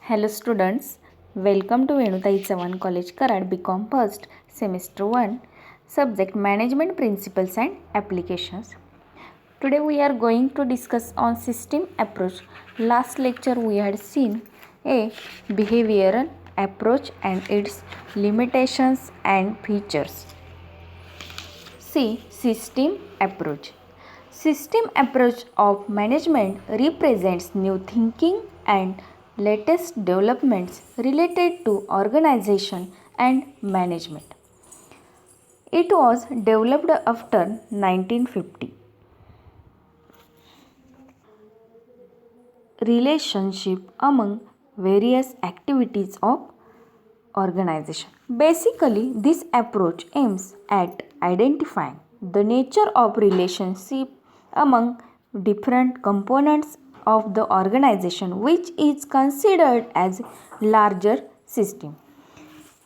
Hello students, welcome to Venutai Chavan College Karad BCom First Semester 1 Subject Management Principles and Applications. Today we are going to discuss on system approach. Last lecture we had seen a behavioral approach and its limitations and features. See system approach. System approach of management represents new thinking and latest developments related to organization and management. It was developed after 1950. Relationship among various activities of organization. Basically, this approach aims at identifying the nature of relationship among different components of the organization which is considered as larger system.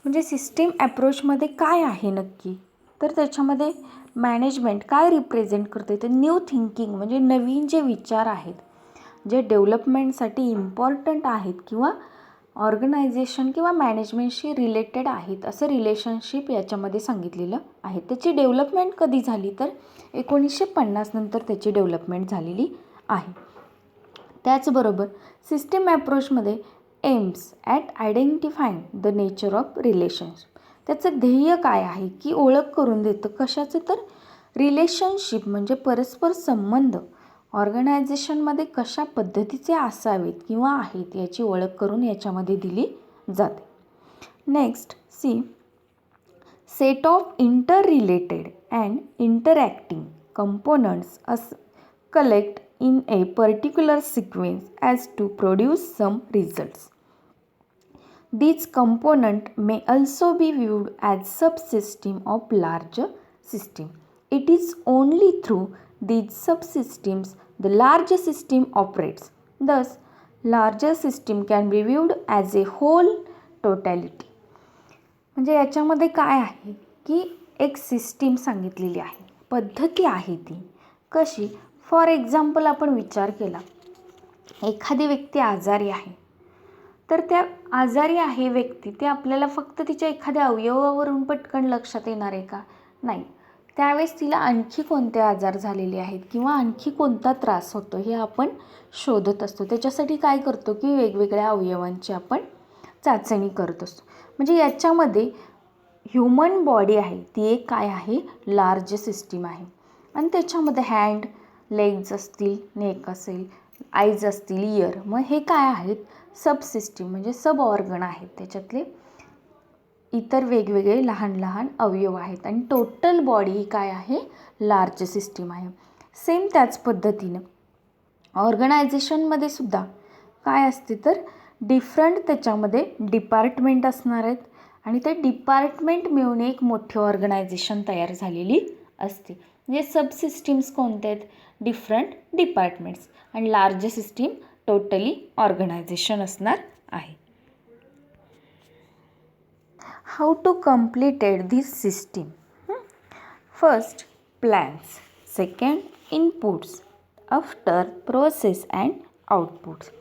म्हणजे system अप्रोचमध्ये काय आहे नक्की, तर त्याच्यामध्ये management काय represent करते तर new thinking म्हणजे नवीन जे विचार आहेत जे डेव्हलपमेंटसाठी इम्पॉर्टंट आहेत किंवा ऑर्गनायझेशन किंवा मॅनेजमेंटशी रिलेटेड आहेत असं रिलेशनशिप याच्यामध्ये सांगितलेलं आहे. त्याची डेव्हलपमेंट कधी झाली तर 1950 नंतर त्याची डेव्हलपमेंट झालेली आहे. त्याचबरोबर सिस्टीम अप्रोचमध्ये aims at identifying the nature of relationship. त्याचं ध्येय काय आहे की ओळख करून देतं कशाचं तर रिलेशनशिप म्हणजे परस्पर संबंध ऑर्गनायझेशनमध्ये कशा पद्धतीचे असावेत किंवा आहेत याची ओळख करून याच्यामध्ये दिली जाते. Next see set of interrelated and interacting components collect in a particular sequence as to produce some results. These components may also be viewed as subsystem of larger system. It is only through these subsystems the larger system operates. Thus, larger system can be viewed as a whole totality. म्हणजे याच्यामध्ये काय आहे की एक system सांगितलेली आहे, पद्धती आहे ती कशी. फॉर एक्झाम्पल आपण विचार केला एखादी व्यक्ती आजारी आहे तर त्या आजारी आहे व्यक्ती ते आपल्याला फक्त तिच्या एखाद्या अवयवावरून पटकन लक्षात येणार आहे का, नाही. त्यावेळेस तिला आणखी कोणते आजार झालेले आहेत किंवा आणखी कोणता त्रास होतो हे आपण शोधत असतो. त्याच्यासाठी काय करतो की वेगवेगळ्या अवयवांची आपण चाचणी करत असतो. म्हणजे याच्यामध्ये ह्युमन बॉडी आहे ती एक काय आहे लार्ज सिस्टीम आहे आणि त्याच्यामध्ये हँड लेग्स असतील, नेक असेल, आईज असतील, इयर, मग हे काय आहेत सब सिस्टीम म्हणजे सब ऑर्गन आहेत. त्याच्यातले इतर वेगवेगळे लहान लहान अवयव आहेत आणि टोटल बॉडी ही काय आहे लार्ज सिस्टीम आहे. सेम त्याच पद्धतीनं ऑर्गनायझेशनमध्ये सुद्धा काय असते तर डिफरंट त्याच्यामध्ये डिपार्टमेंट असणार आहेत आणि ते डिपार्टमेंट मिळून एक मोठी ऑर्गनायझेशन तयार झालेली असते. म्हणजे सब सिस्टीम्स कोणते आहेत डिफरंट डिपार्टमेंट्स आणि लार्ज सिस्टीम टोटली ऑर्गनायझेशन असणार आहे. How to completed this system. First plans, second inputs, after process and outputs.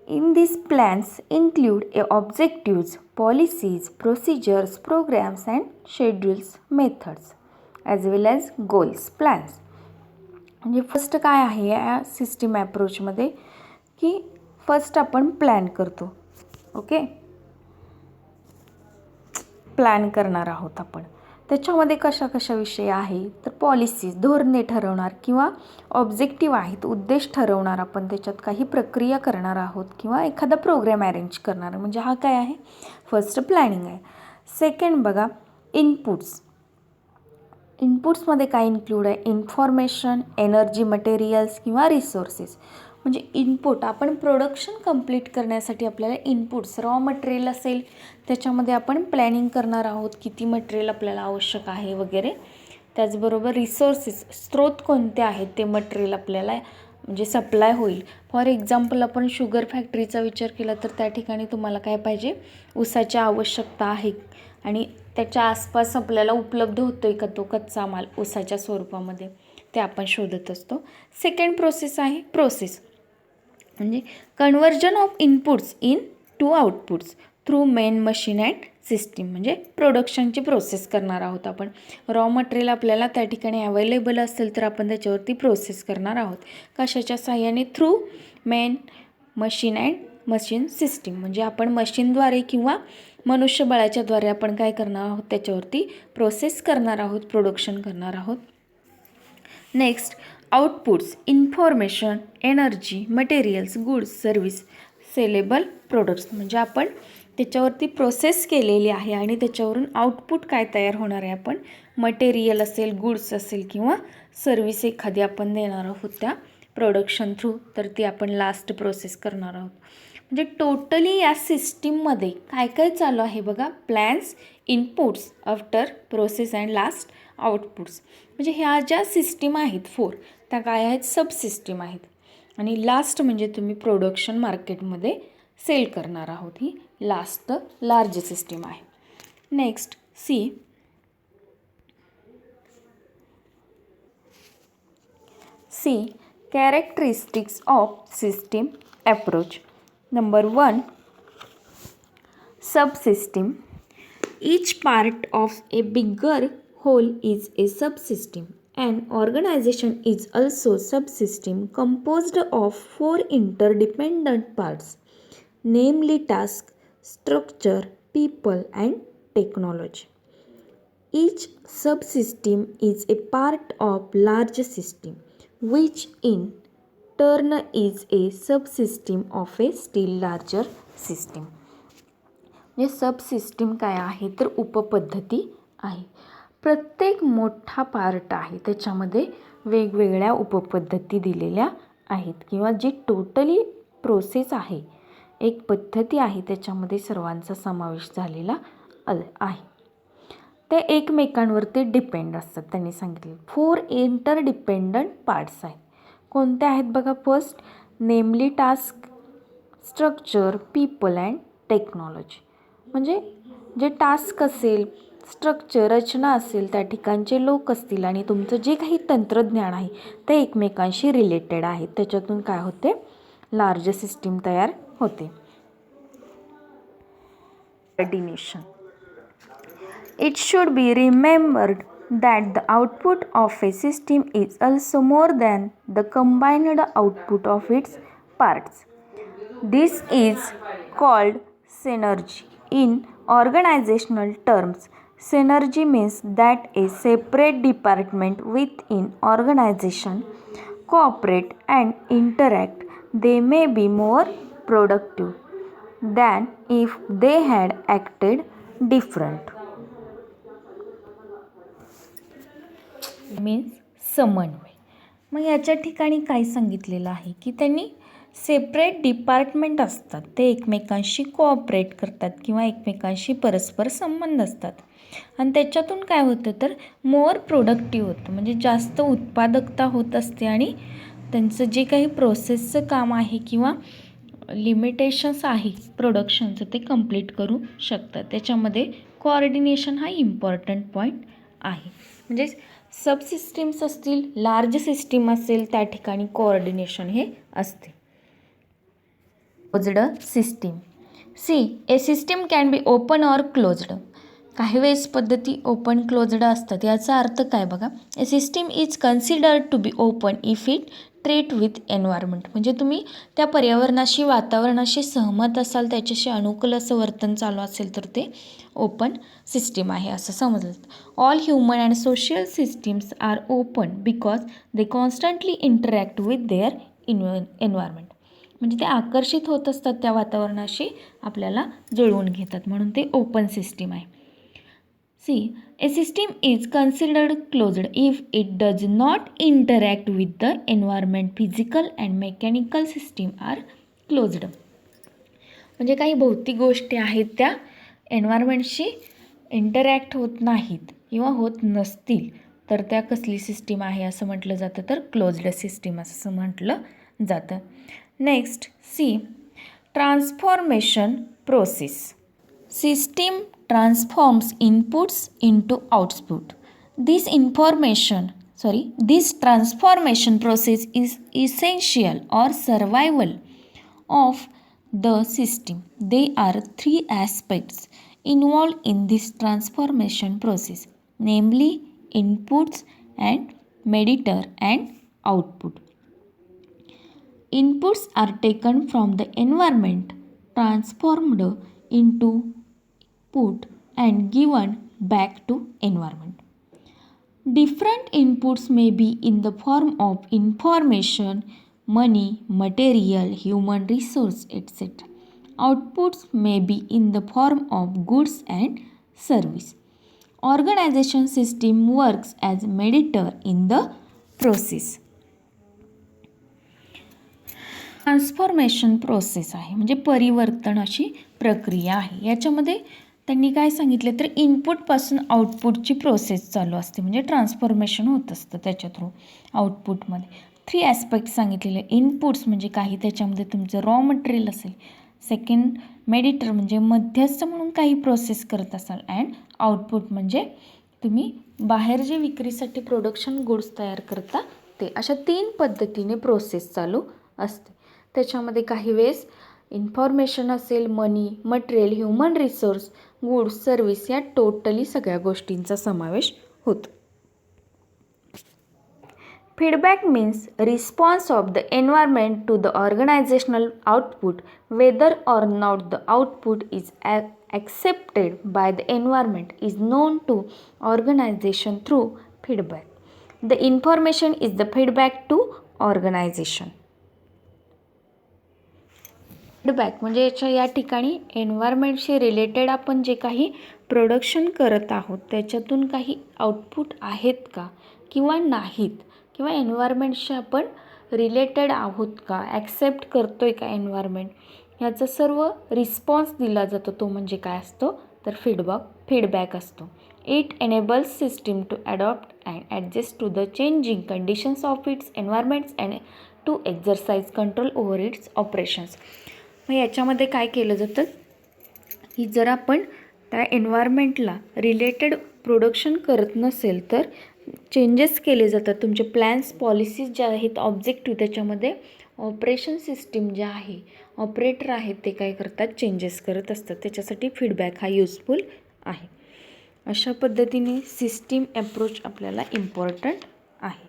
In these plans include objectives, policies, procedures, programs and schedules, methods as well as goals, plans. म्हणजे first काय आहे या system अप्रोचमध्ये की first आपण plan करतो. Okay, plan करणार आहोत आपण. त्याच्यामध्ये कशा कशा विषय आहे तर पॉलिसीज धोरणे ठरवणार किंवा ऑब्जेक्टिव्ह आहेत उद्देश ठरवणार आपण त्याच्यात काही प्रक्रिया करणार आहोत किंवा एखादा प्रोग्राम अरेंज करणार. म्हणजे हा काय आहे फर्स्ट प्लॅनिंग आहे. सेकंड बघा इनपुट्स. इनपुट्समध्ये काय इन्क्लूड आहे इन्फॉर्मेशन, एनर्जी, मटेरियल्स किंवा रिसोर्सेस. म्हणजे इनपुट आपण प्रोडक्शन कंप्लीट करण्यासाठी आपल्याला इनपुट्स रॉ मटेरियल असेल त्याच्यामध्ये आपण प्लॅनिंग करणार आहोत किती मटेरियल आपल्याला आवश्यक आहे वगैरे. त्याचबरोबर रिसोर्सेस स्रोत कोणते आहेत ते मटेरियल आपल्याला म्हणजे सप्लाय होईल. फॉर एक्झाम्पल आपण शुगर फॅक्टरीचा विचार केला तर त्या ठिकाणी तुम्हाला काय पाहिजे ऊसाची आवश्यकता आहे आणि त्याच्या आसपास आपल्याला उपलब्ध होतो आहे का तो कच्चा माल ऊसाच्या स्वरूपामध्ये ते आपण शोधत असतो. सेकंड प्रोसेस आहे प्रोसेस. म्हणजे conversion of inputs into outputs through main machine and system, म्हणजे प्रोडक्शनची प्रोसेस करणार आहोत आपण. रॉ मटेरियल आपल्याला त्या ठिकाणी अवेलेबल असेल तर आपण त्याच्यावरती प्रोसेस करणार आहोत. कशाच्या साहाय्याने? Through main machine and machine system, म्हणजे आपण मशीनद्वारे किंवा मनुष्यबळाच्याद्वारे आपण काय करणार आहोत? त्याच्यावरती प्रोसेस करणार आहोत, प्रोडक्शन करणार आहोत. Next, outputs information, energy, materials, goods, service, saleable products, म्हणजे आपण त्याच्यावरती प्रोसेस केलेली आहे आणि त्याच्यावरून आउटपुट काय तयार होणार आहे? आपण मटेरियल असेल, गुड्स असेल किंवा सर्व्हिस एखादी आपण देणार आहोत त्या प्रोडक्शन थ्रू, तर ती आपण लास्ट प्रोसेस करणार आहोत. म्हणजे टोटली या सिस्टीममध्ये काय काय चालू आहे बघा? Plans, inputs, after process and last outputs. म्हणजे ह्या ज्या सिस्टीम आहेत 4 त्या काय आहेत? सब सिस्टीम आहेत. आणि लास्ट म्हणजे तुम्ही प्रोडक्शन मार्केटमध्ये सेल करणार आहोत, ही लास्ट लार्ज सिस्टीम आहे. Next see characteristics of system approach. Number 1, subsystem. Each part of a bigger whole is a subsystem. An organization is also subsystem composed of 4 interdependent parts, namely task, structure, people, and technology. Each subsystem is a part of large system, which in turn is a subsystem of a still larger system. म्हणजे subsystem काय आहे? तर उपपद्धती आहे. प्रत्येक मोठा part आहे त्याच्यामध्ये वेगवेगळ्या उपपद्धती दिलेल्या आहेत किंवा जी टोटली प्रोसेस आहे, एक पद्धती आहे, त्याच्यामध्ये सर्वांचा समावेश झालेला आहे. ते एकमेकांवरती डिपेंड असतात. त्यांनी सांगितले 4 इंटरडिपेंडंट पार्ट्स आहेत. कोणते आहेत बघा? फर्स्ट, नेमली task, structure, people and technology. म्हणजे जे टास्क असेल, स्ट्रक्चर, रचना असेल, त्या ठिकाणचे लोक असतील आणि तुमचं जे काही तंत्रज्ञान आहे ते एकमेकांशी रिलेटेड आहे. त्याच्यातून काय होते? लार्ज सिस्टीम तयार होते. Coordination. It should be remembered that the output of a system is also more than the combined output of its parts. This is called synergy. In organizational terms, synergy means that a separate department within organization cooperate and interact. They may be more productive than if they had acted different. Means समन्वय. मग याच्या ठिकाणी काय सांगितलेलं आहे की त्यांनी separate department असतात, ते एकमेकांशी कोऑपरेट करतात किंवा एकमेकांशी परस्पर संबंध असतात आणि त्याच्यातून काय होतं? तर मोर प्रोडक्टिव्ह होतं, म्हणजे जास्त उत्पादकता होत असते आणि त्यांचं जे काही प्रोसेसचं काम आहे किंवा लिमिटेशन्स आहे प्रोडक्शनचं ते कंप्लीट करू शकतात. त्याच्यामध्ये कोऑर्डिनेशन हा इम्पॉर्टंट पॉईंट आहे. म्हणजे सबसिस्टीम्स असतील, लार्ज सिस्टीम असेल, त्या ठिकाणी कोऑर्डिनेशन हे असते. Closed system. A system can be open or closed. काही वेळेस पद्धती ओपन क्लोज्ड असतात. याचा अर्थ काय बघा? A system is considered to be open if it treat with environment. म्हणजे तुम्ही त्या पर्यावरणाशी, वातावरणाशी सहमत असाल, त्याच्याशी अनुकूल असं वर्तन चालू असेल तर ते ओपन सिस्टीम आहे असं समजलं. All human and social systems are open because they constantly interact with their environment. म्हणजे ते आकर्षित होत असतात त्या वातावरणाशी, आपल्याला जुळवून घेतात, म्हणून ते ओपन सिस्टीम आहे. A system is considered closed if it does not interact with the environment. Physical and mechanical system are closed. म्हणजे काही भौतिक गोष्टी आहेत त्या एन्व्हायरमेंटशी इंटरॅक्ट होत नाहीत किंवा होत नसतील तर त्या कसली सिस्टीम आहे असं म्हटलं जातं? तर क्लोज्ड सिस्टीम असं म्हटलं जातं. Next transformation process. System transforms inputs into output. This transformation process is essential or survival of the system. There are three aspects involved in this transformation process, namely inputs and mediator and output. Inputs are taken from the environment, transformed into put and given back to environment. Different inputs may be in the form of information, money, material, human resource, etc. Outputs may be in the form of goods and service. Organization system works as mediator in the process. Transformation process आहे म्हणजे परिवर्तन अशी प्रक्रिया आहे. याच्यामध्ये त्यांनी काय सांगितले तर इनपुटपासून आउटपुटची प्रोसेस चालू असते म्हणजे ट्रान्सफॉर्मेशन होत असतं त्याच्या थ्रू आउटपुटमध्ये. 3 ॲस्पेक्ट सांगितलेले. इनपुट्स म्हणजे काही त्याच्यामध्ये तुमचं रॉ मटेरियल असेल. सेकंड मेडिटर म्हणजे मध्यस्थ म्हणून काही प्रोसेस करत असाल. अँड आउटपुट म्हणजे तुम्ही बाहेर जे विक्रीसाठी प्रोडक्शन गुड्स तयार करता ते. अशा 3 पद्धतीने प्रोसेस चालू असते. त्याच्यामध्ये काही वेळेस इन्फॉर्मेशन असेल, money, material, human resource, goods, service या टोटली सगळ्या गोष्टींचा समावेश होतो. Feedback means response of the environment to the organizational output whether or not the output is accepted by the environment is known to organization through feedback. The information is the feedback to organization. Feedback म्हणजे या ठिकाणी एन्व्हायरमेंटशी related आपण जे काही production करत आहोत त्याच्यातून काही आउटपुट आहेत का किंवा नाहीत, किंवा एन्व्हायरमेंटशी आपण रिलेटेड आहोत का, ॲक्सेप्ट करतो आहे का एन्व्हायरमेंट, ह्याचा सर्व रिस्पॉन्स दिला जातो. तो म्हणजे काय असतो तर फीडबॅक असतो. It enables system to adopt and adjust to the changing conditions of its environments and to exercise control over its operations. मग याच्यामध्ये काय केलं जातं की जर आपण त्या एन्व्हायरमेंटला रिलेटेड प्रोडक्शन करत नसेल तर चेंजेस केले जातात. तुमचे प्लॅन्स, पॉलिसीज ज्या आहेत, ऑब्जेक्टिव्ह, त्याच्यामध्ये ऑपरेशन सिस्टीम जे आहे, ऑपरेटर आहेत ते काय करतात, चेंजेस करत असतात. त्याच्यासाठी फीडबॅक हा युजफुल आहे. अशा पद्धतीने सिस्टीम अप्रोच आपल्याला इम्पॉर्टंट आहे.